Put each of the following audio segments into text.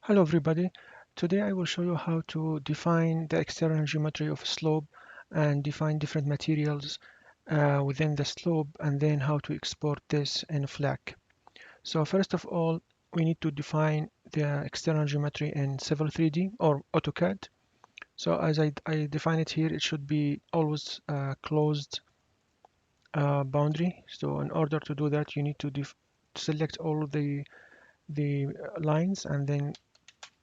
Hello everybody. Today I will show you how to define the external geometry of a slope and define different materials within the slope, and then how to export this in FLAC. So first of all, we need to define the external geometry in Civil 3D or AutoCAD. So as I define it here, it should be always closed boundary. So in order to do that, you need to select all the lines and then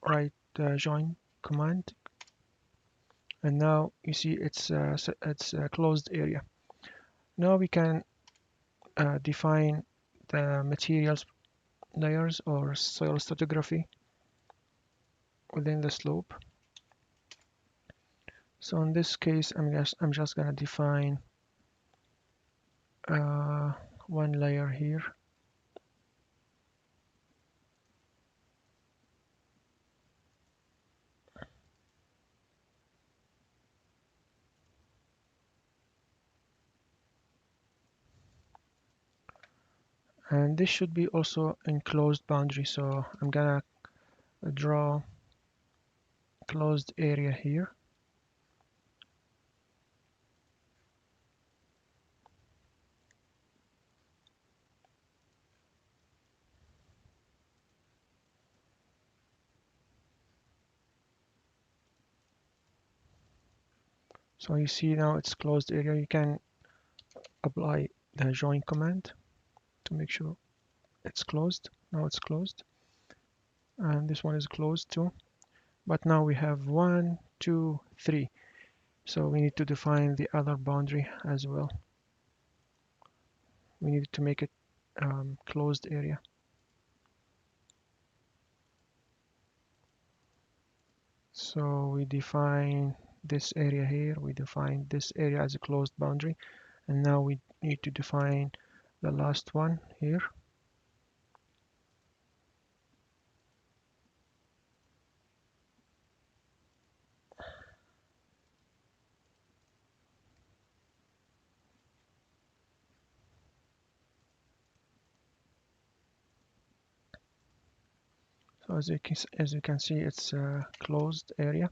write the join command, and now you see it's a closed area. Now we can define the materials layers or soil stratigraphy within the slope. So in this case, I'm just gonna define uh, one layer here. And this should be also enclosed boundary, so I'm gonna draw closed area here. So you see now it's closed area. You can apply the join command to make sure it's closed. Now it's closed, and this one is closed too. But now we have 1, 2, 3. So we need to define the other boundary as well. We need to make it closed area. So we define this area here. We define this area as a closed boundary. And now we need to define the last one here. So as you can see, it's a closed area.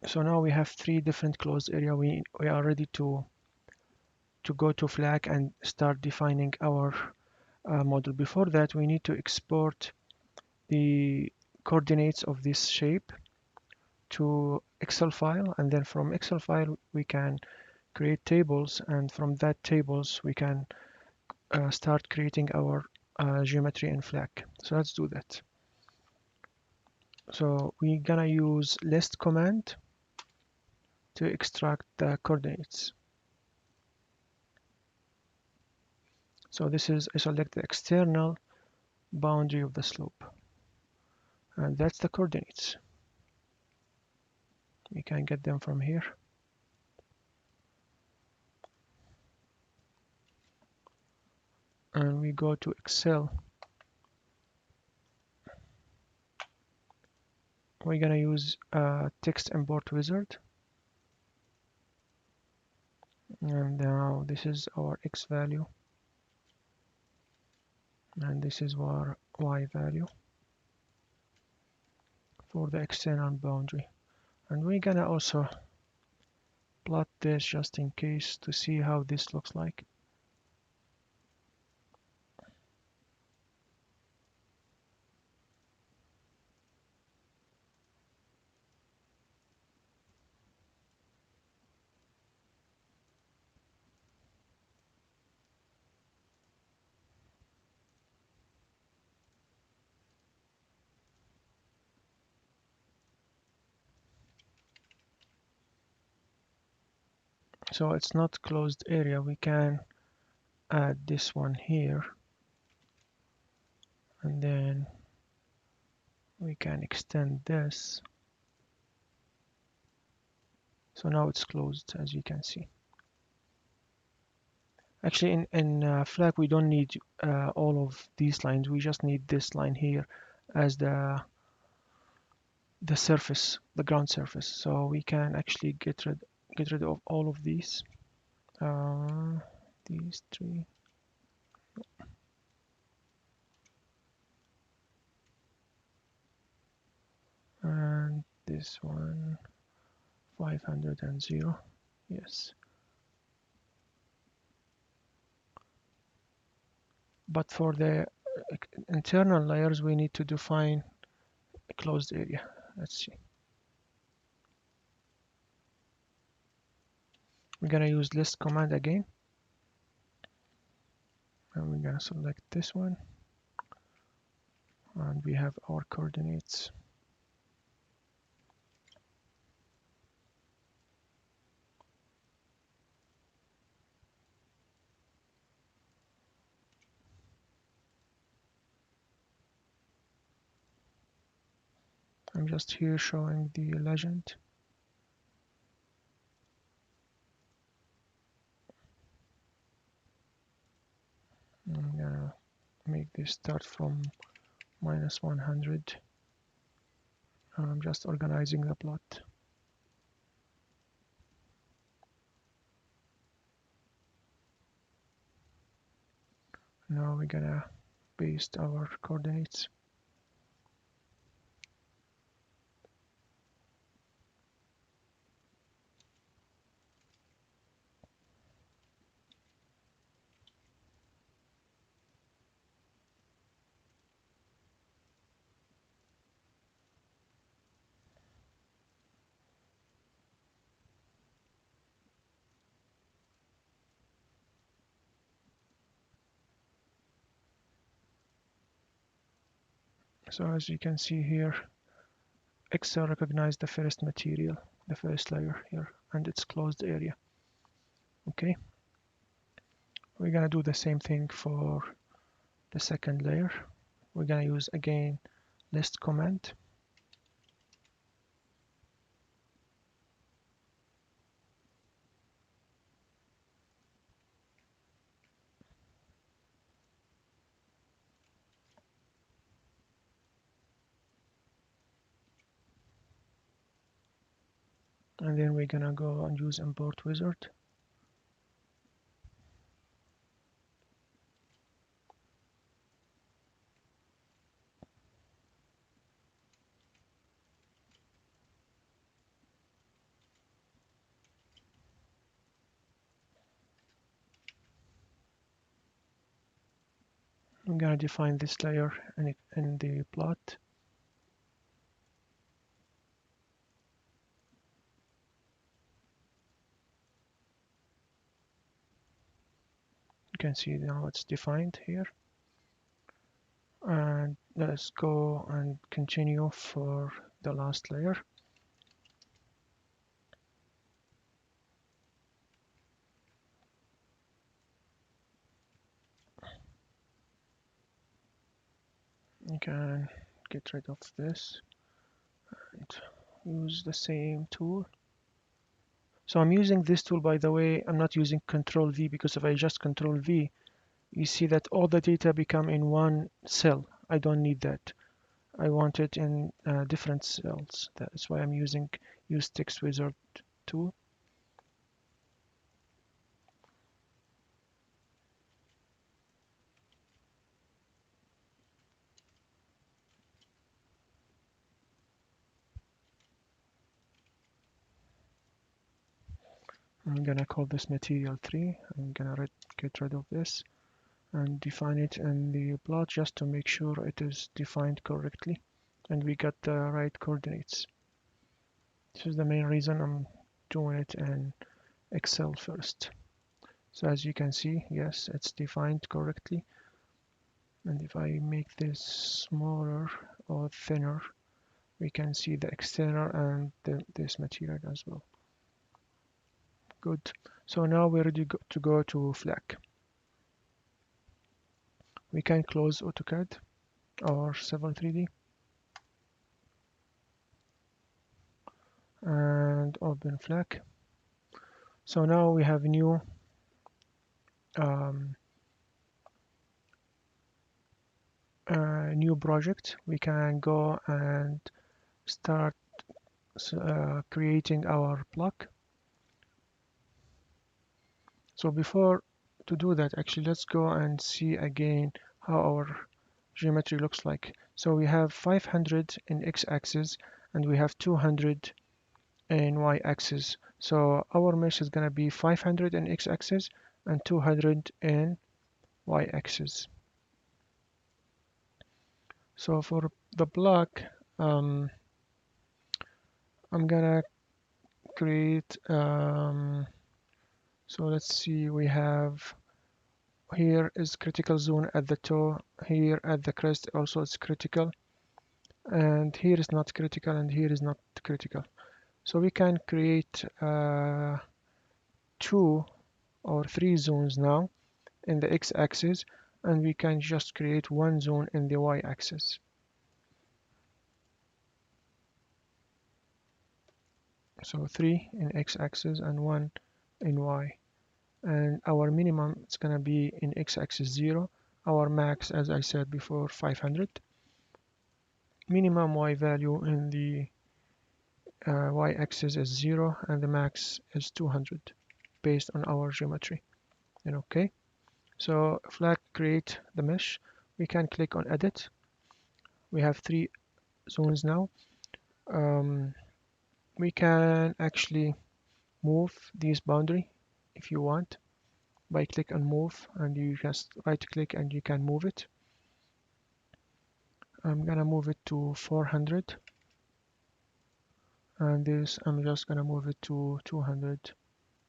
So now we have 3 different closed area. We are ready to go to FLAC and start defining our model. Before that, we need to export the coordinates of this shape to Excel file, and then from Excel file we can create tables, and from that tables we can start creating our geometry in FLAC. So let's do that. So we're gonna use list command to extract the coordinates. So this is, I select the external boundary of the slope, and that's the coordinates. We can get them from here. And we go to Excel. We're gonna use text import wizard. And now this is our X value. And this is our Y value for the external boundary. And we're gonna also plot this just in case to see how this looks like. So it's not closed area. We can add this one here, and then we can extend this. So now it's closed, as you can see. Actually, in FLAC, we don't need all of these lines. We just need this line here as the surface, the ground surface. So we can actually get rid of all of these 3. this one 500. Yes, but for the internal layers we need to define a closed area. Let's see. We're gonna use list command again, and we're gonna select this one, and we have our coordinates. I'm just here showing the legend. I'm gonna make this start from -100. I'm just organizing the plot. Now we're gonna paste our coordinates. So as you can see here, Excel recognized the first material, the first layer here, and its closed area. Okay, we're gonna do the same thing for the second layer. We're gonna use again list command. And then we're gonna go and use import wizard. I'm gonna define this layer in the plot. You can see now it's defined here. And let's go and continue for the last layer. You can get rid of this and use the same tool. So I'm using this tool, by the way. I'm not using Control V, because if I just Control V, you see that all the data become in one cell. I don't need that. I want it in different cells. That's why I'm using use text wizard tool. I'm gonna call this material 3. I'm gonna get rid of this and define it in the plot just to make sure it is defined correctly and we got the right coordinates. This is the main reason I'm doing it in Excel first. So as you can see, yes, it's defined correctly. And if I make this smaller or thinner, we can see the external and this material as well. Good. So now we're ready to go to FLAC. We can close AutoCAD or Civil 3D and open FLAC. So now we have new new project. We can go and start creating our block. So before to do that, actually, let's go and see again how our geometry looks like. So we have 500 in x-axis and we have 200 in y-axis. So our mesh is going to be 500 in x-axis and 200 in y-axis. So for the block, I'm gonna create, so let's see, we have here is critical zone at the toe, here at the crest also it's critical, and here is not critical, and here is not critical. So we can create 2 or 3 zones now in the x-axis, and we can just create 1 zone in the y-axis. So 3 in x-axis and 1 in y. And our minimum is going to be in x-axis 0. Our max, as I said before, 500. Minimum y value in the y-axis is 0, and the max is 200 based on our geometry. And okay, so FLAC create the mesh. We can click on edit. We have 3 zones now. We can actually move this boundary if you want by click on move, and you just right click and you can move it. I'm gonna move it to 400, and this I'm just gonna move it to 200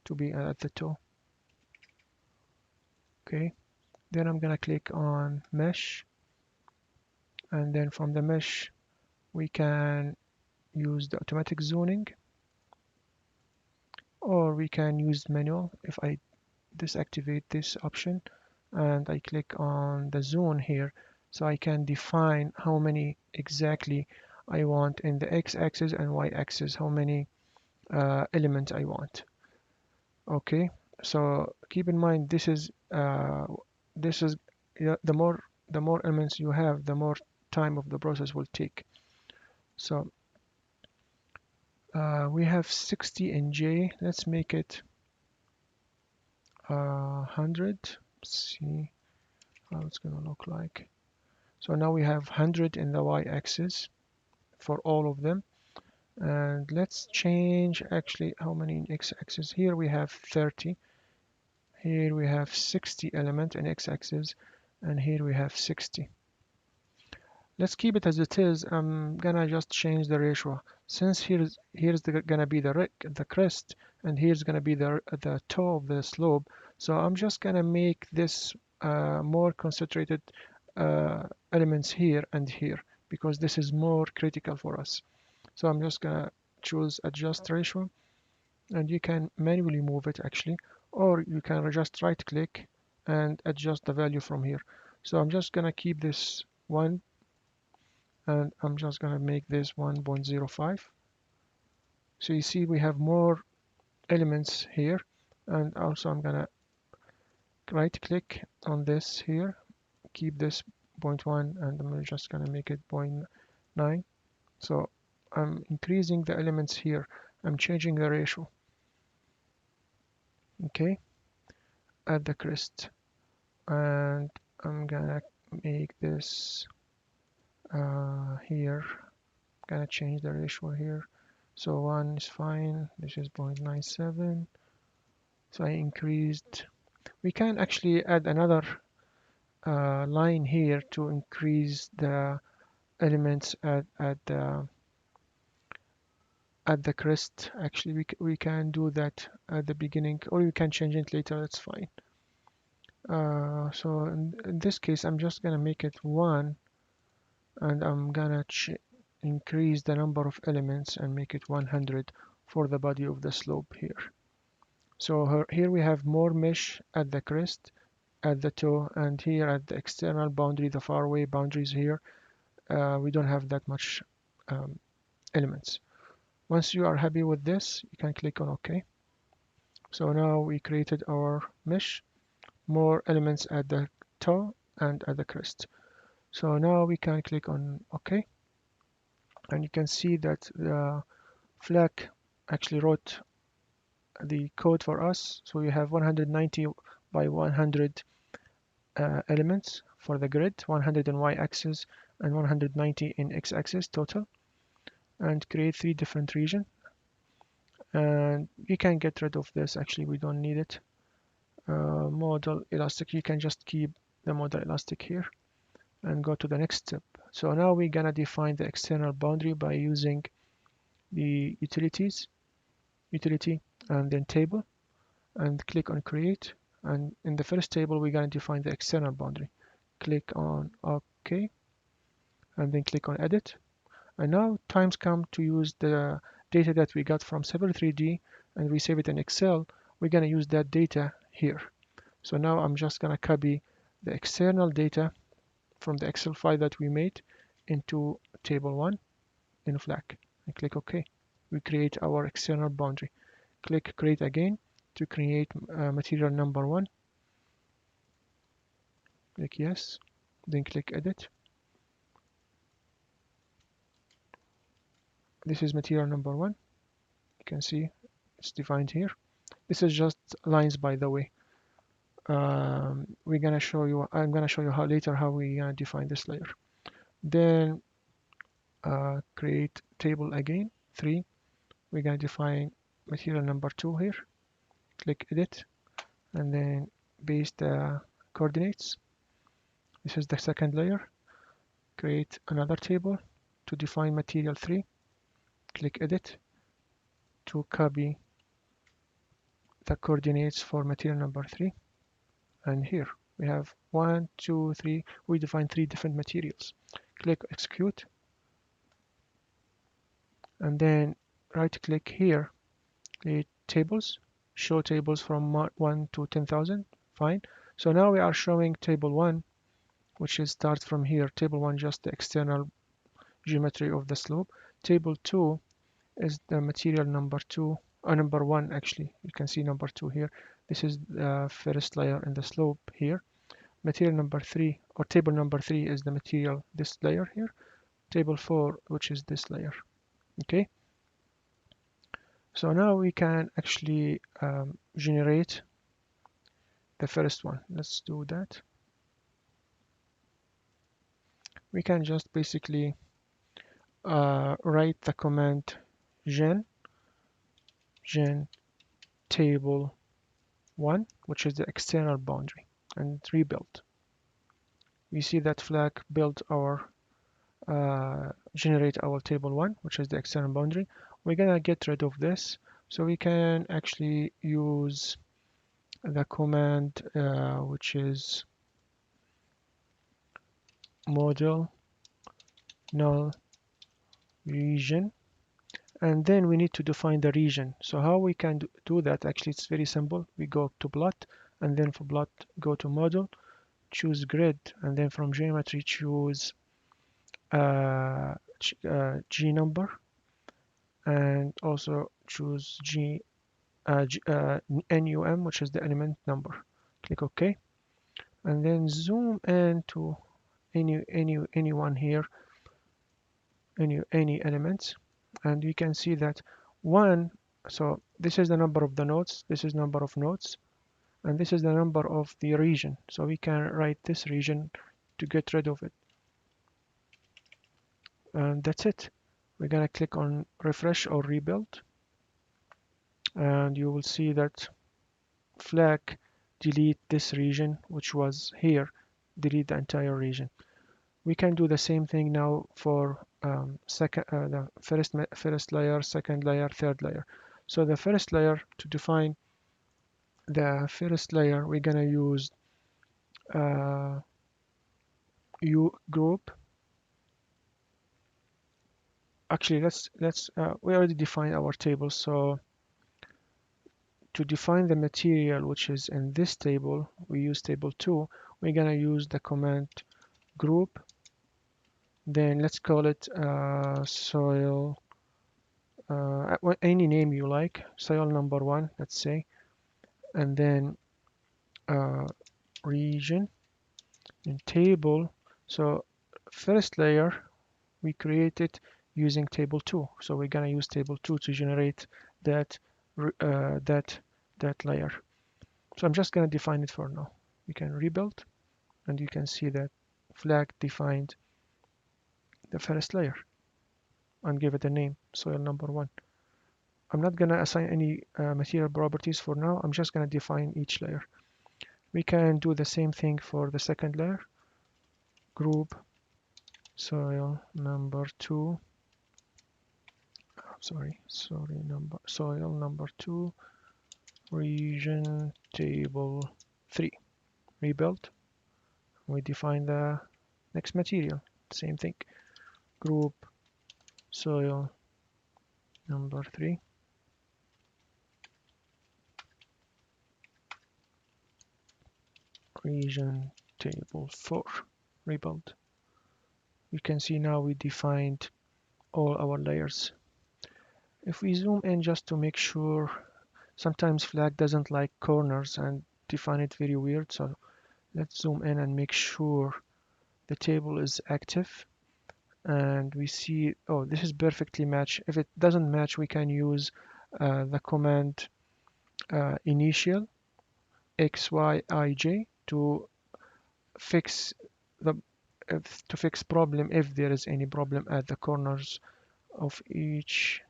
to be at the toe. Okay, then I'm gonna click on mesh, and then from the mesh we can use the automatic zoning, or we can use manual. If I disactivate this option and I click on the zone here, so I can define how many exactly I want in the x-axis and y-axis, how many elements I want. Okay, so keep in mind this is yeah, the more elements you have, the more time of the process will take. So we have 60 in J. Let's make it 100. See how it's gonna look like. So now we have 100 in the y-axis for all of them. And let's change actually how many in x-axis. Here we have 30. Here we have 60 element in x-axis, and here we have 60. Let's keep it as it is. I'm gonna just change the ratio. Since here's gonna be the crest, and here's gonna be the toe of the slope. So I'm just gonna make this more concentrated elements here and here, because this is more critical for us. So I'm just gonna choose adjust ratio, and you can manually move it actually, or you can just right click and adjust the value from here. So I'm just gonna keep this 1, and I'm just gonna make this 1.05. So you see we have more elements here, and also I'm gonna right click on this here, keep this 0.1, and I'm just gonna make it 0.9. So I'm increasing the elements here, I'm changing the ratio. Okay, at the crest, and I'm gonna make this here, gonna change the ratio here. So 1 is fine, this is 0.97. So I increased. We can actually add another line here to increase the elements at the crest. Actually, we can do that at the beginning, or you can change it later, that's fine. So in this case, I'm just gonna make it 1, and I'm gonna increase the number of elements and make it 100 for the body of the slope here. So here we have more mesh at the crest, at the toe, and here at the external boundary, the faraway boundaries here, we don't have that much elements. Once you are happy with this, you can click on OK. So now we created our mesh, more elements at the toe and at the crest. So now we can click on OK, and you can see that the FLAC actually wrote the code for us. So we have 190 by 100 elements for the grid, 100 in y-axis and 190 in x-axis total. and create 3 different regions. And we can get rid of this. Actually, we don't need it. Model elastic, you can just keep the model elastic here and go to the next step. So now we're gonna define the external boundary by using the utility, and then table, and click on create. And in the first table, we're gonna define the external boundary. Click on OK, and then click on edit. And now time's come to use the data that we got from Civil 3D and we save it in Excel. We're gonna use that data here. So now I'm just gonna copy the external data from the Excel file that we made into table 1 in FLAC and click OK. We create our external boundary. Click create again to create material number 1. Click yes, then click edit. This is material number 1. You can see it's defined here. This is just lines, by the way. I'm gonna show you how later how we define this layer. Then create table again 3. We're gonna define material number 2 here. Click edit and then paste the coordinates. This is the second layer. Create another table to define material 3. Click edit to copy the coordinates for material number 3. And here we have 1, 2, 3. We define 3 different materials. Click execute, and then right click here, create tables, show tables from 1 to 10,000. Fine. So now we are showing table 1, which is starts from here. Table 1 just the external geometry of the slope. Table 2 is the material number 2, or number 1 actually. You can see number 2 here. This is the first layer in the slope here. Material number 3, or table number 3, is the material, this layer here. Table 4, which is this layer. Okay. So now we can actually generate the first one. Let's do that. We can just basically write the command gen table 1, which is the external boundary, and rebuild. We see that FLAC built our generate our table 1, which is the external boundary. We're gonna get rid of this, so we can actually use the command which is model null region, and then we need to define the region. So how we can do that? Actually, it's very simple. We go to plot, and then for plot go to model, choose grid, and then from geometry choose G number, and also choose NUM, which is the element number. Click OK, and then zoom into anyone here, any elements, and we can see that 1. So this is the number of the nodes, this is number of nodes, and this is the number of the region. So we can write this region to get rid of it, and that's it. We're gonna click on refresh or rebuild, and you will see that FLAC delete this region which was here, delete the entire region. We can do the same thing now for the first layer, second layer, third layer. So the first layer, to define the first layer, we're gonna use U group. Actually, let's we already defined our table. So to define the material which is in this table, we use table 2. We're gonna use the command group. Then let's call it soil, any name you like, soil number 1, let's say, and then region and table. So first layer we created using table 2, so we're gonna use table 2 to generate that that layer. So I'm just gonna define it for now. You can rebuild, and you can see that FLAC defined the first layer. and give it a name, soil number 1. I'm not going to assign any material properties for now. I'm just going to define each layer. We can do the same thing for the second layer. Group soil number 2. Soil number 2, region table 3. Rebuild. We define the next material. Same thing. Group soil number 3. Region table 4. Rebuild. You can see now we defined all our layers. If we zoom in just to make sure, sometimes FLAC doesn't like corners and define it very weird. So let's zoom in and make sure the table is active. And we see, oh, this is perfectly matched. If it doesn't match, we can use the command initial xyij to fix the problem if there is any problem at the corners of each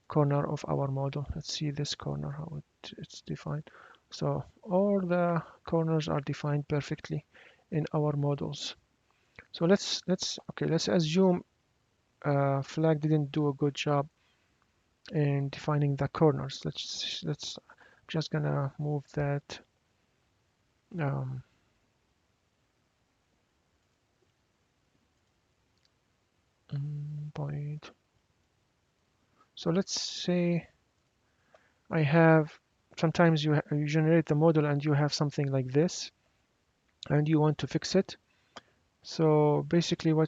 corner of our model. Let's see this corner, how it's defined. So all the corners are defined perfectly in our models. So let's assume FLAC didn't do a good job in defining the corners. Let's just gonna move that um, point. So let's say I have, sometimes you generate the model and you have something like this and you want to fix it. So basically you're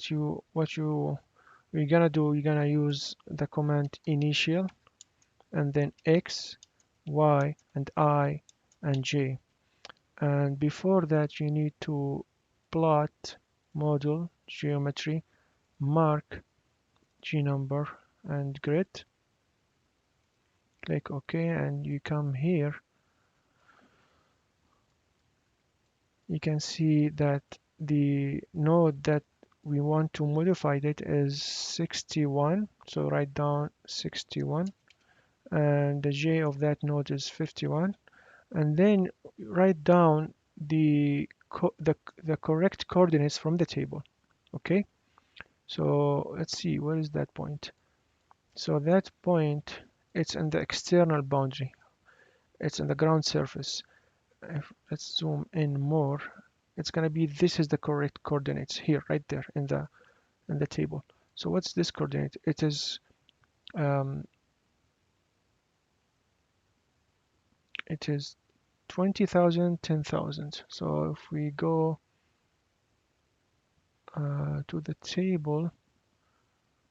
gonna do, you're gonna use the command initial and then x, y, and I and j. And before that you need to plot model geometry, mark G number and grid. Click OK, and you come here. You can see that the node that we want to modify it is 61. So write down 61, and the j of that node is 51. And then write down the correct coordinates from the table. Okay. So let's see, where is that point? So that point, it's in the external boundary. It's in the ground surface. Let's zoom in more. It's gonna be, this is the correct coordinates here, right there in the table. So what's this coordinate? It is um, 20,000, 10,000. So if we go to the table,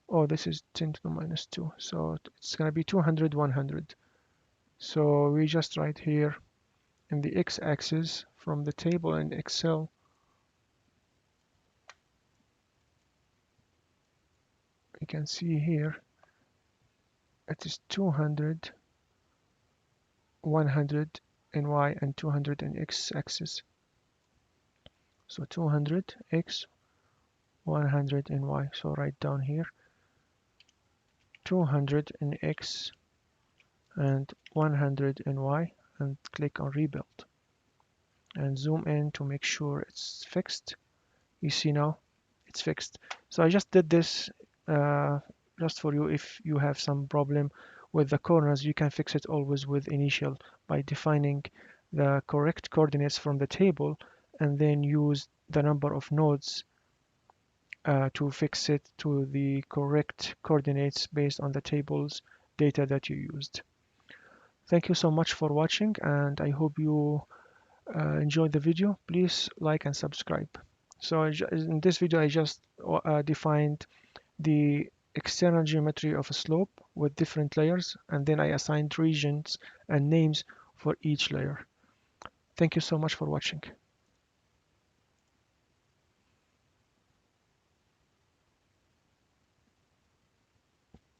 oh, this is 10 to the minus 2. So it's gonna be 200, 100. So we just write here in the x-axis from the table in Excel, you can see here it is 200, 100 in y and 200 in x-axis. So 200 x, 100 in y. So write down here 200 in x and 100 in y, and click on rebuild and zoom in to make sure it's fixed. You see now it's fixed. So I just did this just for you. If you have some problem with the corners, you can fix it always with initial by defining the correct coordinates from the table and then use the number of nodes to fix it to the correct coordinates based on the table's data that you used. Thank you so much for watching, and I hope you enjoyed the video. Please like and subscribe. So in this video I just defined the external geometry of a slope with different layers, and then I assigned regions and names for each layer. Thank you so much for watching.